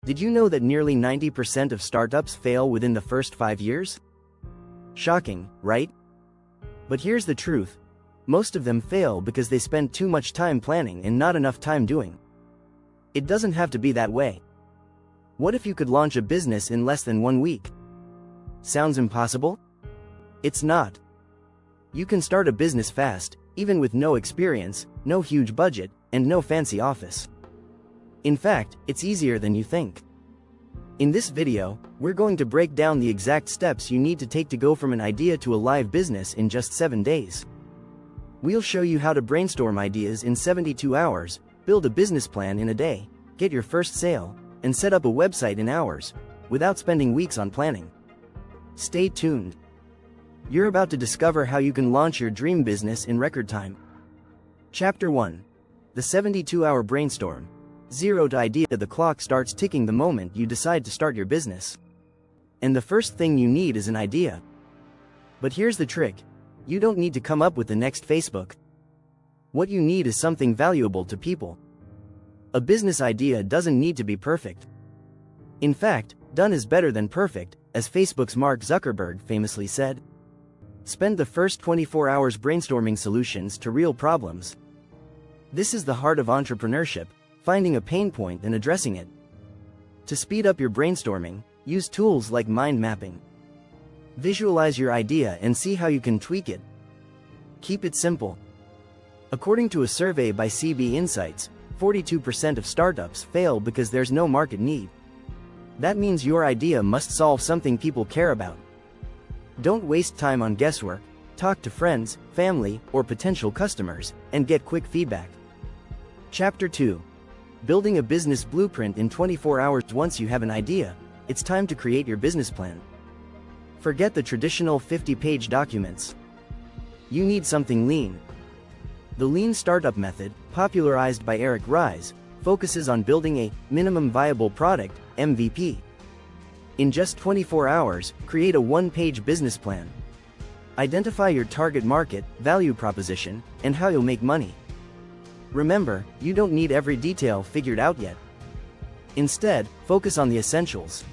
Did you know that nearly 90% of startups fail within the first 5 years? Shocking, right? But here's the truth. Most of them fail because they spend too much time planning and not enough time doing. It doesn't have to be that way. What if you could launch a business in less than 1 week? Sounds impossible? It's not. You can start a business fast, even with no experience, no huge budget, and no fancy office. In fact, it's easier than you think. In this video, we're going to break down the exact steps you need to take to go from an idea to a live business in just 7 days. We'll show you how to brainstorm ideas in 72 hours, build a business plan in a day, get your first sale, and set up a website in hours, without spending weeks on planning. Stay tuned. You're about to discover how you can launch your dream business in record time. Chapter 1. The 72-hour brainstorm. Zero to idea. The clock starts ticking the moment you decide to start your business. And the first thing you need is an idea. But here's the trick. You don't need to come up with the next Facebook. What you need is something valuable to people. A business idea doesn't need to be perfect. In fact, done is better than perfect, as Facebook's Mark Zuckerberg famously said. Spend the first 24 hours brainstorming solutions to real problems. This is the heart of entrepreneurship, finding a pain point and addressing it. To speed up your brainstorming, use tools like mind mapping. Visualize your idea and see how you can tweak it. Keep it simple. According to a survey by CB Insights, 42% of startups fail because there's no market need. That means your idea must solve something people care about. Don't waste time on guesswork. Talk to friends, family, or potential customers, and get quick feedback. Chapter 2. Building a business blueprint in 24 hours. Once you have an idea, it's time to create your business plan. Forget the traditional 50-page documents. You need something lean. The Lean Startup Method, popularized by Eric Ries, focuses on building a minimum viable product, MVP. In just 24 hours, create a one-page business plan. Identify your target market, value proposition, and how you'll make money. Remember, you don't need every detail figured out yet. Instead, focus on the essentials.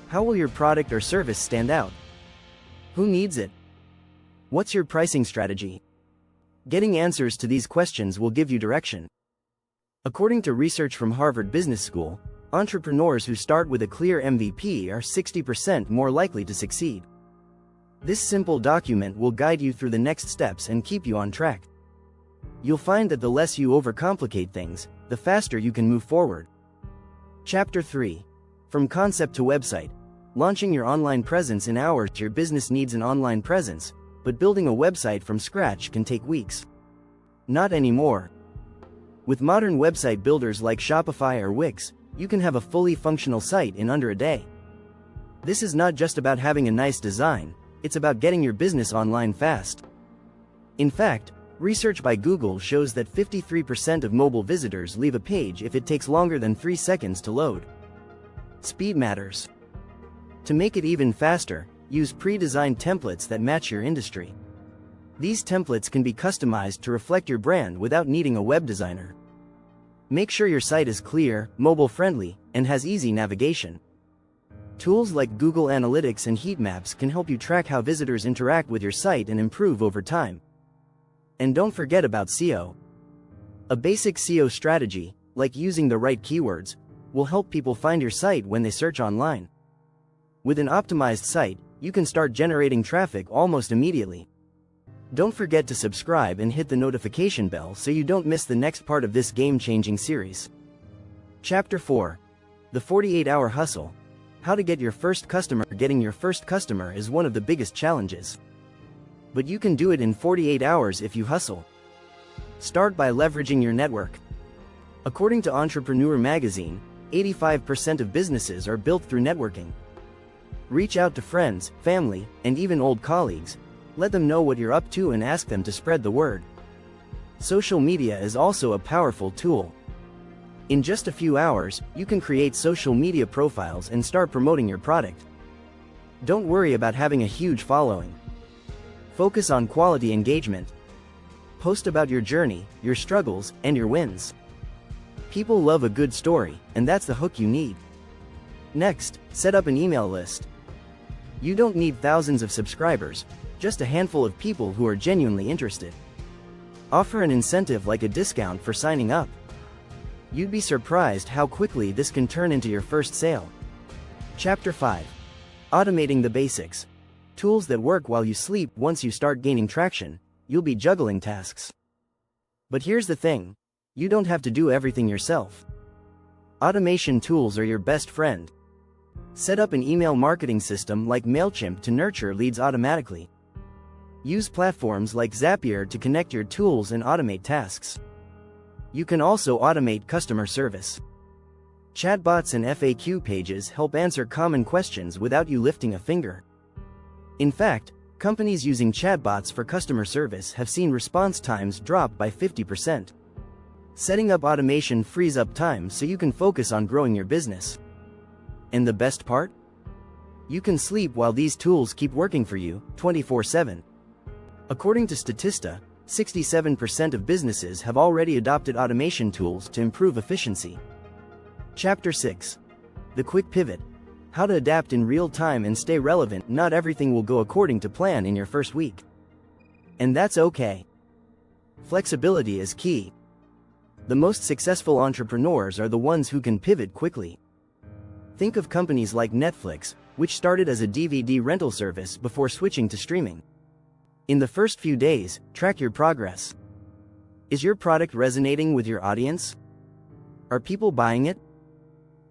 How will your product or service stand out? Who needs it? What's your pricing strategy? Getting answers to these questions will give you direction. According to research from Harvard Business School, entrepreneurs who start with a clear MVP are 60% more likely to succeed. This simple document will guide you through the next steps and keep you on track. You'll find that the less you overcomplicate things, the faster you can move forward. Chapter 3. From concept to website. Launching your online presence in hours. Your business needs an online presence, but building a website from scratch can take weeks. Not anymore. With modern website builders like Shopify or Wix, you can have a fully functional site in under a day. This is not just about having a nice design, it's about getting your business online fast. In fact, research by Google shows that 53% of mobile visitors leave a page if it takes longer than 3 seconds to load. Speed matters. To make it even faster, use pre-designed templates that match your industry. These templates can be customized to reflect your brand without needing a web designer. Make sure your site is clear, mobile-friendly, and has easy navigation. Tools like Google Analytics and heat maps can help you track how visitors interact with your site and improve over time. And don't forget about SEO. A basic SEO strategy, like using the right keywords, will help people find your site when they search online. With an optimized site, you can start generating traffic almost immediately. Don't forget to subscribe and hit the notification bell so you don't miss the next part of this game-changing series. Chapter 4. The 48-hour hustle. How to get your first customer. Getting your first customer is one of the biggest challenges. But you can do it in 48 hours if you hustle. Start by leveraging your network. According to Entrepreneur Magazine, 85% of businesses are built through networking. Reach out to friends, family, and even old colleagues. Let them know what you're up to and ask them to spread the word. Social media is also a powerful tool. In just a few hours, you can create social media profiles and start promoting your product. Don't worry about having a huge following. Focus on quality engagement. Post about your journey, your struggles, and your wins. People love a good story, and that's the hook you need. Next, set up an email list. You don't need thousands of subscribers, just a handful of people who are genuinely interested. Offer an incentive like a discount for signing up. You'd be surprised how quickly this can turn into your first sale. Chapter 5. Automating the basics. Tools that work while you sleep. Once you start gaining traction, you'll be juggling tasks. But here's the thing. You don't have to do everything yourself. Automation tools are your best friend. Set up an email marketing system like MailChimp to nurture leads automatically. Use platforms like Zapier to connect your tools and automate tasks. You can also automate customer service. Chatbots and FAQ pages help answer common questions without you lifting a finger. In fact, companies using chatbots for customer service have seen response times drop by 50%. Setting up automation frees up time so you can focus on growing your business. And the best part? You can sleep while these tools keep working for you, 24/7. According to Statista, 67% of businesses have already adopted automation tools to improve efficiency. Chapter 6. The Quick Pivot. How to adapt in real time and stay relevant. Not everything will go according to plan in your first week. And that's okay. Flexibility is key. The most successful entrepreneurs are the ones who can pivot quickly. Think of companies like Netflix, which started as a DVD rental service before switching to streaming. In the first few days, track your progress. Is your product resonating with your audience? Are people buying it?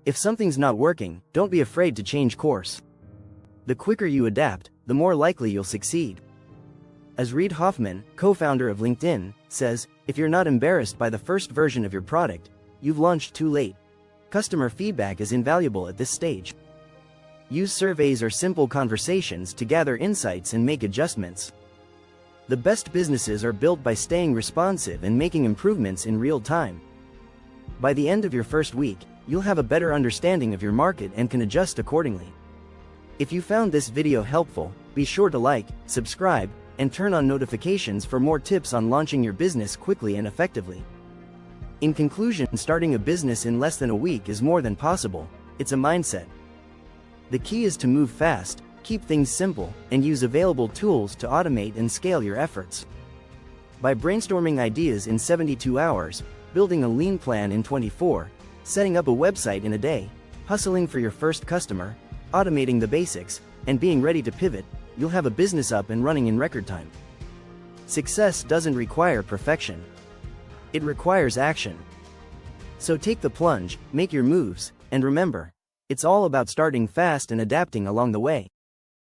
If something's not working, don't be afraid to change course. The quicker you adapt, the more likely you'll succeed. As Reid Hoffman, co-founder of LinkedIn, says, if you're not embarrassed by the first version of your product, you've launched too late. Customer feedback is invaluable at this stage. Use surveys or simple conversations to gather insights and make adjustments. The best businesses are built by staying responsive and making improvements in real time. By the end of your first week, you'll have a better understanding of your market and can adjust accordingly. If you found this video helpful, be sure to like, subscribe, and turn on notifications for more tips on launching your business quickly and effectively. In conclusion, starting a business in less than a week is more than possible. It's a mindset. The key is to move fast, keep things simple, and use available tools to automate and scale your efforts. By brainstorming ideas in 72 hours, building a lean plan in 24, setting up a website in a day, hustling for your first customer, automating the basics, and being ready to pivot, you'll have a business up and running in record time. Success doesn't require perfection. It requires action. So take the plunge, make your moves, and remember, it's all about starting fast and adapting along the way.